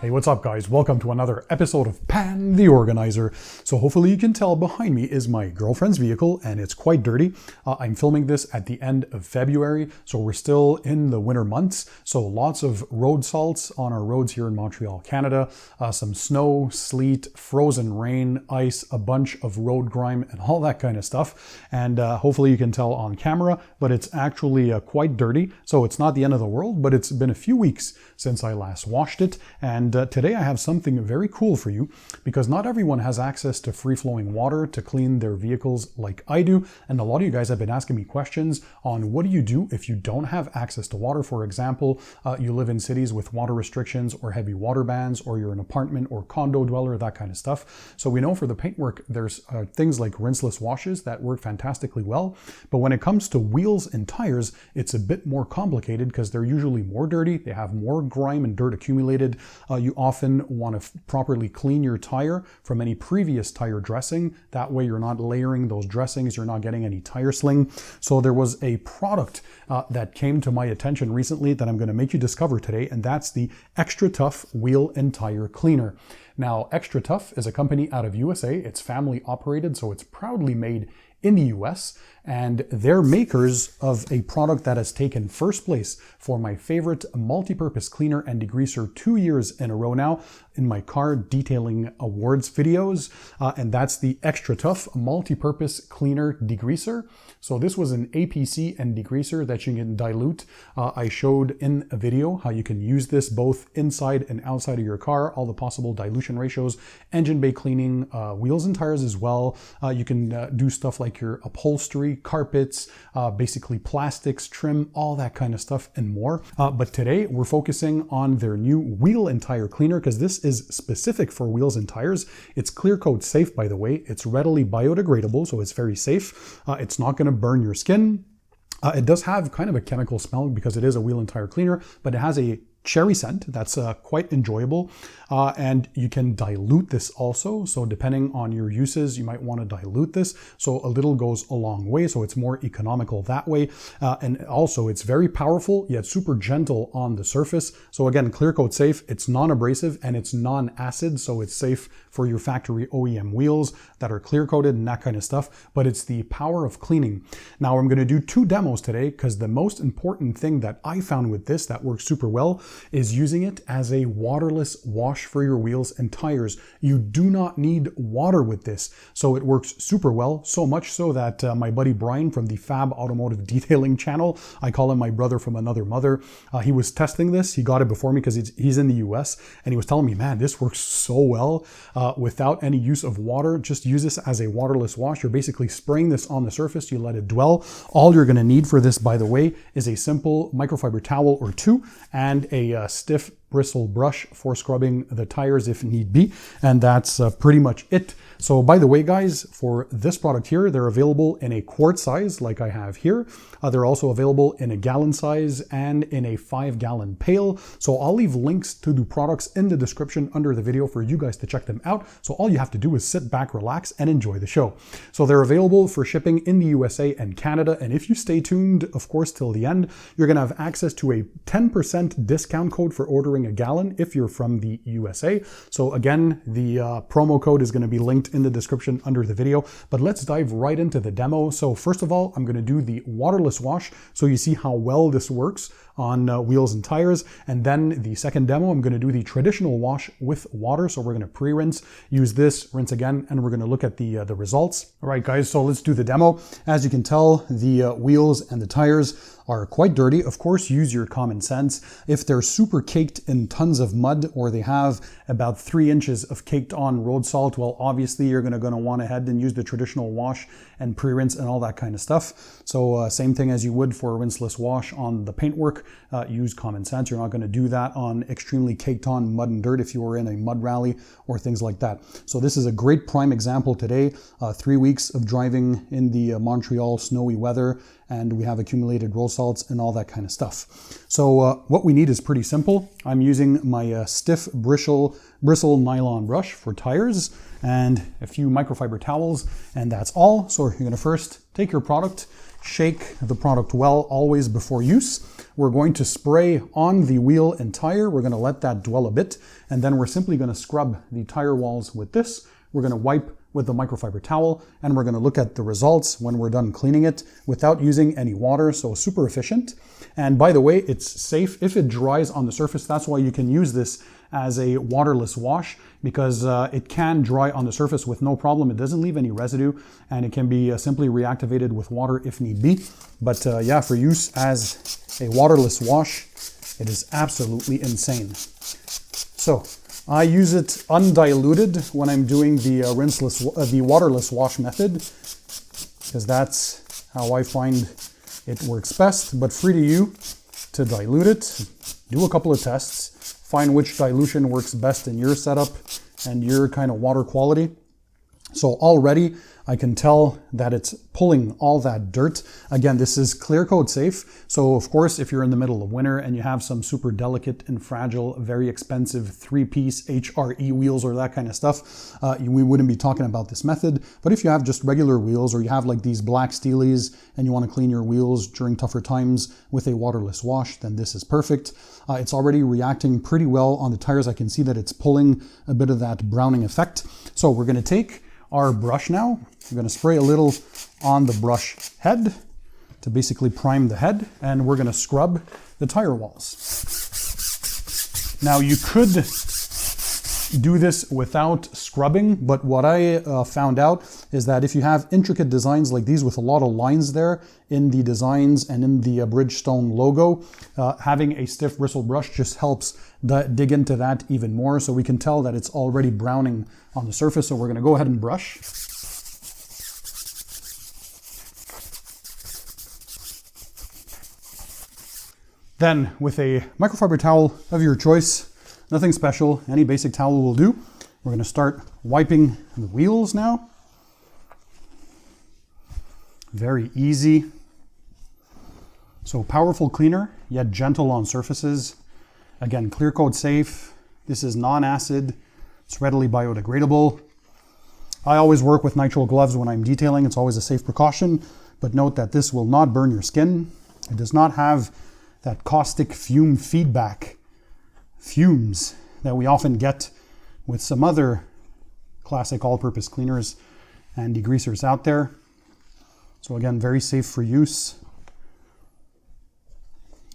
Hey, what's up guys? Welcome to another episode of Pan TheOrganizer. So hopefully you can tell behind me is my girlfriend's vehicle and it's quite dirty. I'm filming this at the end of February, so we're still in the winter months. So lots of road salts on our roads here in Montreal, Canada. Some snow, sleet, frozen rain, ice, a bunch of road grime and all that kind of stuff. And hopefully you can tell on camera, but it's actually quite dirty. So it's not the end of the world, but it's been a few weeks since I last washed it. And today I have something very cool for you because not everyone has access to free-flowing water to clean their vehicles like I do. And a lot of you guys have been asking me questions on what do you do if you don't have access to water. For example, you live in cities with water restrictions or heavy water bans, or you're an apartment or condo dweller, that kind of stuff. So we know for the paintwork, there's things like rinseless washes that work fantastically well. But when it comes to wheels and tires, it's a bit more complicated because they're usually more dirty. They have more grime and dirt accumulated. You often want to properly clean your tire from any previous tire dressing. That way you're not layering those dressings, you're not getting any tire sling. So there was a product that came to my attention recently that I'm going to make you discover today, and that's the Extra Tough Wheel and Tire Cleaner. Now, Extra Tough is a company out of USA. It's family operated, so it's proudly made in the US, and they're makers of a product that has taken first place for my favorite multi-purpose cleaner and degreaser 2 years in a row now in my car detailing awards videos, and that's the Extra Tough multi-purpose cleaner degreaser. So this was an APC and degreaser that you can dilute. I showed in a video how you can use this both inside and outside of your car, all the possible dilution ratios, engine bay cleaning, wheels and tires as well. You can do stuff like your upholstery, carpets, basically plastics, trim, all that kind of stuff and more. But today we're focusing on their new wheel and tire cleaner because this is specific for wheels and tires. It's clear coat safe, by the way. It's readily biodegradable, so it's very safe. It's not going to burn your skin. It does have kind of a chemical smell because it is a wheel and tire cleaner, but it has a cherry scent that's quite enjoyable, and you can dilute this also. So depending on your uses, you might want to dilute this. So a little goes a long way, so it's more economical that way. And also it's very powerful yet super gentle on the surface. So again, clear coat safe, it's non-abrasive and it's non-acid, so it's safe for your factory OEM wheels that are clear coated and that kind of stuff. But it's the power of cleaning. Now I'm going to do 2 demos today because the most important thing that I found with this that works super well is using it as a waterless wash for your wheels and tires. You do not need water with this. So it works super well, so much so that my buddy Brian from the Fab Automotive Detailing channel, I call him my brother from another mother, he was testing this. He got it before me because he's in the US, and he was telling me, man, this works so well without any use of water. Just use this as a waterless wash. You're basically spraying this on the surface. You let it dwell. All you're going to need for this, by the way, is a simple microfiber towel or 2 and a stiff bristle brush for scrubbing the tires if need be, and that's pretty much it. So by the way guys, for this product here, they're available in a quart size like I have here. They're also available in a gallon size and in a 5-gallon pail. So I'll leave links to the products in the description under the video for you guys to check them out. So all you have to do is sit back, relax, and enjoy the show. So they're available for shipping in the USA and Canada, and if you stay tuned, of course, till the end, you're gonna have access to a 10% discount code for ordering a gallon if you're from the USA. So again, the promo code is going to be linked in the description under the video, but let's dive right into the demo. So first of all, I'm going to do the waterless wash so you see how well this works on wheels and tires. And then the second demo, I'm going to do the traditional wash with water. So we're going to pre-rinse, use this, rinse again, and we're going to look at the results. All right, guys, so let's do the demo. As you can tell, the wheels and the tires are quite dirty. Of course, use your common sense. If they're super caked in tons of mud, or they have about 3 inches of caked on road salt, well, obviously you're going to want ahead and use the traditional wash and pre-rinse and all that kind of stuff. So same thing as you would for a rinseless wash on the paintwork. Use common sense. You're not going to do that on extremely caked on mud and dirt if you were in a mud rally or things like that. So this is a great prime example today. 3 weeks of driving in the Montreal snowy weather, and we have accumulated road salts and all that kind of stuff. So what we need is pretty simple. I'm using my stiff bristle nylon brush for tires and a few microfiber towels, and that's all. So you're going to first take your product, shake the product well always before use. we're going to spray on the wheel and tire. We're going to let that dwell a bit, and then we're simply going to scrub the tire walls with this. We're going to wipe with the microfiber towel, and we're going to look at the results when we're done cleaning it without using any water, so super efficient. And by the way, it's safe if it dries on the surface. That's why you can use this as a waterless wash, because it can dry on the surface with no problem. It doesn't leave any residue, and it can be simply reactivated with water if need be. But yeah, for use as a waterless wash, it is absolutely insane. So I use it undiluted when I'm doing the the waterless wash method, because that's how I find it works best. But free to you to dilute it. Do a couple of tests, find which dilution works best in your setup and your kind of water quality. So already I can tell that it's pulling all that dirt. Again, this is clear coat safe. So of course, if you're in the middle of winter and you have some super delicate and fragile, very expensive 3-piece HRE wheels or that kind of stuff, we wouldn't be talking about this method. But if you have just regular wheels, or you have like these black steelies and you want to clean your wheels during tougher times with a waterless wash, then this is perfect. It's already reacting pretty well on the tires. I can see that it's pulling a bit of that browning effect. So we're going to take our brush now. We're going to spray a little on the brush head to basically prime the head, and we're going to scrub the tire walls. Now you could do this without scrubbing, but what I found out is that if you have intricate designs like these with a lot of lines there in the designs and in the Bridgestone logo, having a stiff bristle brush just helps dig into that even more. So we can tell that it's already browning on the surface. So we're going to go ahead and brush. Then with a microfiber towel of your choice, nothing special, any basic towel will do. We're going to start wiping the wheels now. Very easy. So powerful cleaner, yet gentle on surfaces. Again, clear coat safe. This is non-acid. It's readily biodegradable. I always work with nitrile gloves when I'm detailing. It's always a safe precaution, but note that this will not burn your skin. It does not have that caustic fume feedback fumes that we often get with some other classic all-purpose cleaners and degreasers out there. So again, very safe for use.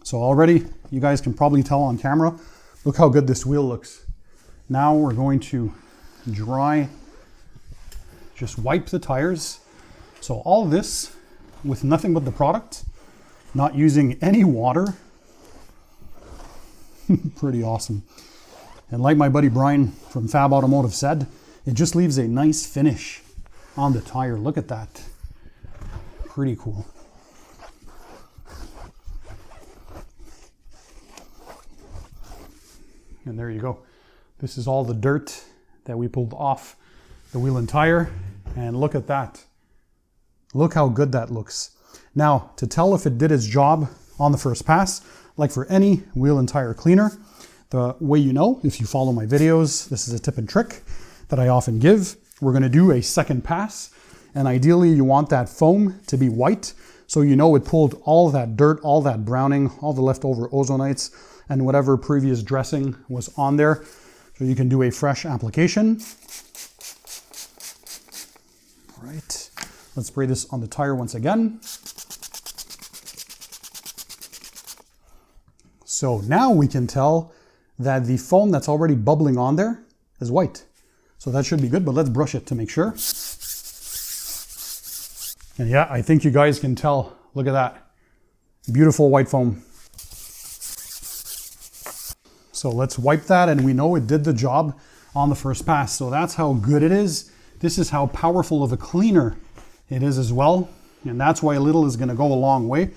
So already you guys can probably tell on camera, look how good this wheel looks. Now we're going to just wipe the tires. So all this with nothing but the product, not using any water. Pretty awesome. And like my buddy Brian from Fab Automotive said, it just leaves a nice finish on the tire. Look at that. Pretty cool. And there you go. This is all the dirt that we pulled off the wheel and tire. And look at that. Look how good that looks. Now, to tell if it did its job on the first pass, like for any wheel and tire cleaner, the way you know, if you follow my videos, this is a tip and trick that I often give. We're going to do a second pass, and ideally you want that foam to be white, so you know it pulled all that dirt, all that browning, all the leftover ozonites, and whatever previous dressing was on there. So you can do a fresh application. All right, let's spray this on the tire once again. So now we can tell that the foam that's already bubbling on there is white. So that should be good, but let's brush it to make sure. And yeah, I think you guys can tell. Look at that. Beautiful white foam. So let's wipe that, and we know it did the job on the first pass. So that's how good it is. This is how powerful of a cleaner it is as well. And that's why a little is going to go a long way,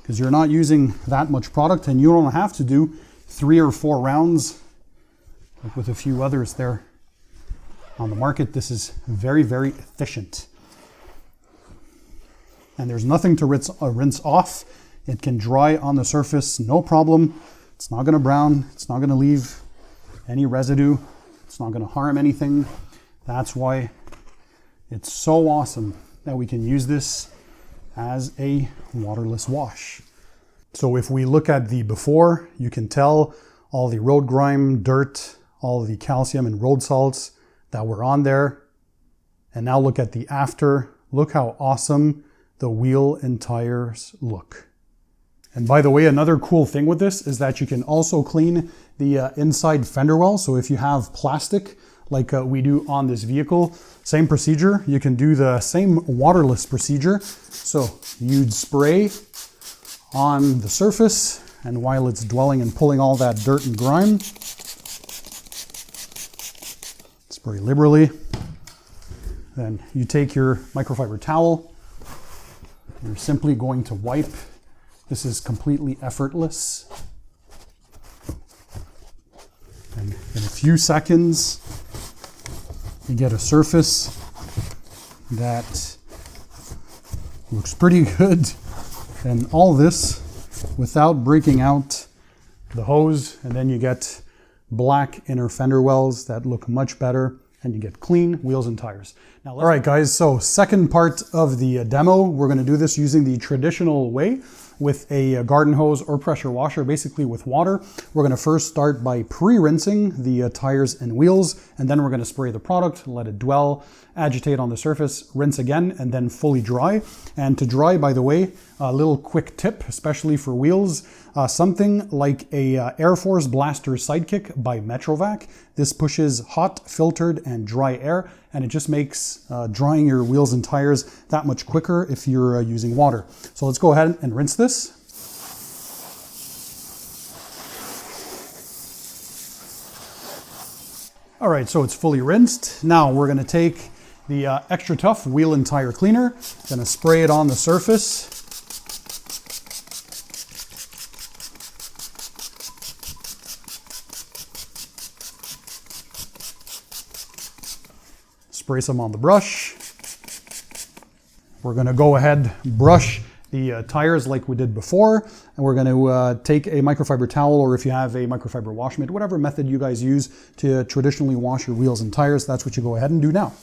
because you're not using that much product, and you don't have to do 3 or 4 rounds like with a few others there on the market. This is very, very efficient. And there's nothing to rinse off. It can dry on the surface, no problem. It's not going to brown. It's not going to leave any residue. It's not going to harm anything. That's why it's so awesome that we can use this as a waterless wash. So if we look at the before, you can tell all the road grime, dirt, all the calcium and road salts that were on there. And now look at the after. Look how awesome the wheel and tires look. And by the way, another cool thing with this is that you can also clean the inside fender well. So if you have plastic like we do on this vehicle, same procedure. You can do the same waterless procedure. So you'd spray on the surface, and while it's dwelling and pulling all that dirt and grime, spray liberally. Then you take your microfiber towel. You're simply going to wipe. This is completely effortless. And in a few seconds, you get a surface that looks pretty good. And all this without breaking out the hose. And then you get black inner fender wells that look much better, and you get clean wheels and tires. Now, all right, guys, so second part of the demo, we're gonna do this using the traditional way with a garden hose or pressure washer, basically with water. We're gonna first start by pre-rinsing the tires and wheels, and then we're gonna spray the product, let it dwell, agitate on the surface, rinse again, and then fully dry. And to dry, by the way, a little quick tip, especially for wheels, something like a Air Force Blaster Sidekick by Metrovac. This pushes hot, filtered, and dry air, and it just makes drying your wheels and tires that much quicker if you're using water. So let's go ahead and rinse this. All right, so it's fully rinsed. Now we're gonna take the Extra Tough Wheel and Tire Cleaner, gonna spray it on the surface. Spray some on the brush. We're gonna go ahead, brush the tires like we did before, and we're gonna take a microfiber towel, or if you have a microfiber wash mitt, whatever method you guys use to traditionally wash your wheels and tires, that's what you go ahead and do now.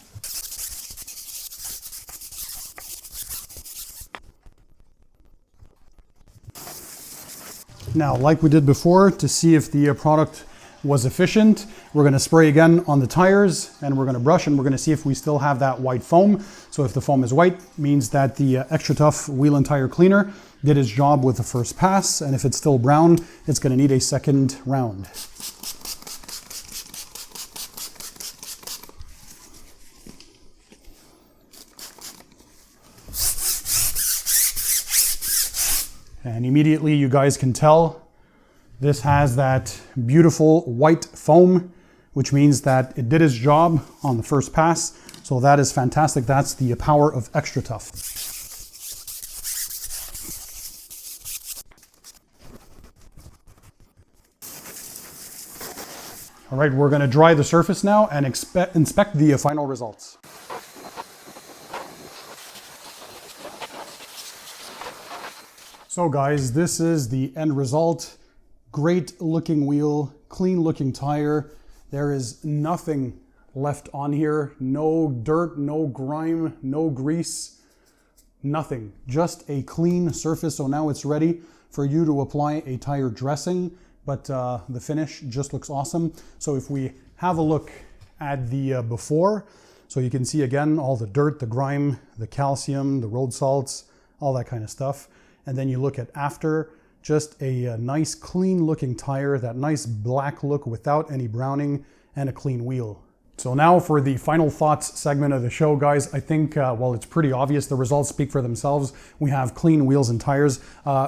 Now, like we did before, to see if the product was efficient, we're gonna spray again on the tires, and we're gonna brush, and we're gonna see if we still have that white foam. So if the foam is white, means that the Extra Tough Wheel and Tire Cleaner did its job with the first pass, and if it's still brown, it's gonna need a second round. And immediately you guys can tell this has that beautiful white foam, which means that it did its job on the first pass. So that is fantastic. That's the power of Extra Tough. All right, we're gonna dry the surface now and inspect the final results. So guys, this is the end result. Great looking wheel, clean looking tire. There is nothing left on here. No dirt, no grime, no grease, nothing. Just a clean surface. So now it's ready for you to apply a tire dressing, but the finish just looks awesome. So if we have a look at the before, so you can see again all the dirt, the grime, the calcium, the road salts, all that kind of stuff. And then you look at after, just a nice clean looking tire, that nice black look without any browning, and a clean wheel. So now for the final thoughts segment of the show, guys, I think, well, it's pretty obvious. The results speak for themselves. We have clean wheels and tires.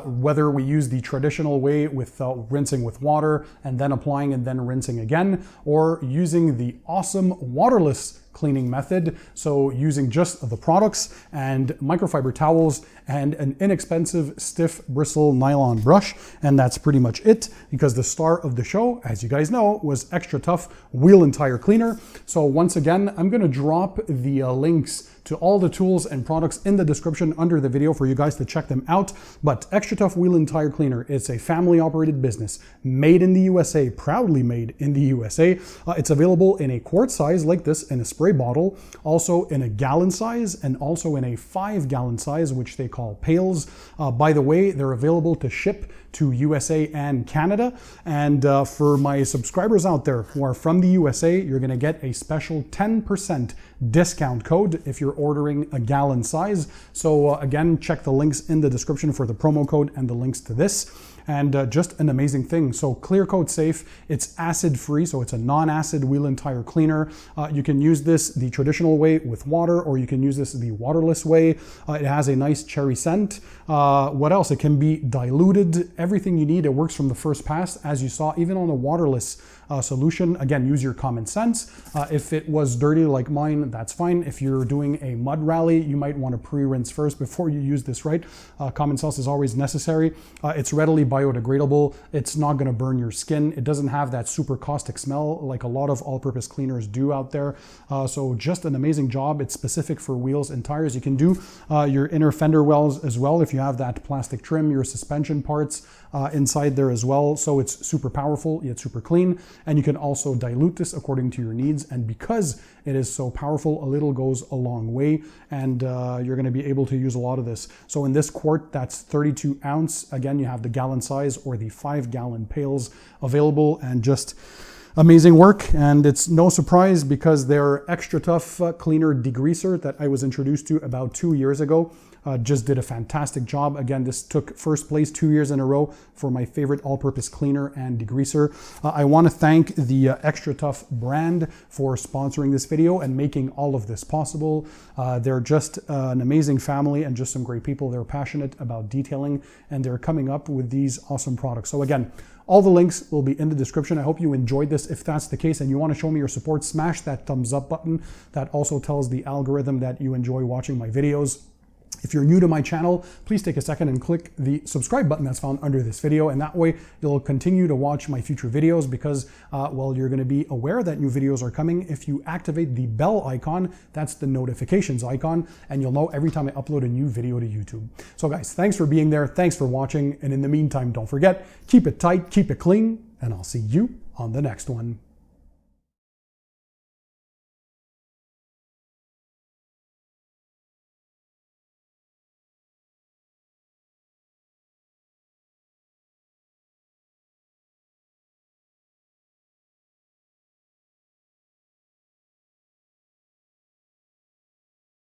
Whether we use the traditional way with rinsing with water and then applying and then rinsing again, or using the awesome waterless cleaning method, so using just the products and microfiber towels and an inexpensive stiff bristle nylon brush, and that's pretty much it, because the star of the show, as you guys know, was Extra Tough Wheel and Tire Cleaner. So once again, I'm gonna drop the links to all the tools and products in the description under the video for you guys to check them out. But Extra Tough Wheel and Tire Cleaner, it's a family operated business made in the USA, proudly made in the USA. It's available in a quart size like this in a spray bottle, also in a gallon size, and also in a 5-gallon size, which they call pails. By the way, they're available to ship to USA and Canada. And for my subscribers out there who are from the USA, you're gonna get a special 10% discount code if you're ordering a gallon size. So again, check the links in the description for the promo code and the links to this. And just an amazing thing. So clear coat safe, it's acid free, so it's a non-acid wheel and tire cleaner. You can use this the traditional way with water, or you can use this the waterless way. It has a nice cherry scent. What else? It can be diluted, everything you need. It works from the first pass, as you saw, even on a waterless solution. Again, use your common sense. If it was dirty like mine, that's fine. If you're doing a mud rally, you might want to pre-rinse first before you use this, right? Common sense is always necessary. It's readily biodegradable. It's not going to burn your skin. It doesn't have that super caustic smell like a lot of all-purpose cleaners do out there. So just an amazing job. It's specific for wheels and tires. You can do your inner fender wells as well if you have that plastic trim, your suspension parts inside there as well. So it's super powerful, it's super clean, and you can also dilute this according to your needs. And because it is so powerful, a little goes a long way, and you're going to be able to use a lot of this. So in this quart, that's 32 ounce. Again, you have the gallon size or the 5-gallon pails available, and just amazing work. And it's no surprise because their Extra Tough Cleaner degreaser that I was introduced to about 2 years ago just did a fantastic job. Again, this took first place 2 years in a row for my favorite all-purpose cleaner and degreaser. I want to thank the Extra Tough brand for sponsoring this video and making all of this possible. They're just an amazing family and just some great people. They're passionate about detailing, and they're coming up with these awesome products. So again, all the links will be in the description. I hope you enjoyed this. If that's the case and you want to show me your support, smash that thumbs up button. That also tells the algorithm that you enjoy watching my videos. If you're new to my channel, please take a second and click the subscribe button that's found under this video, and that way you'll continue to watch my future videos because, well, you're going to be aware that new videos are coming if you activate the bell icon. That's the notifications icon, and you'll know every time I upload a new video to YouTube. So guys, thanks for being there, thanks for watching, and in the meantime, don't forget, keep it tight, keep it clean, and I'll see you on the next one.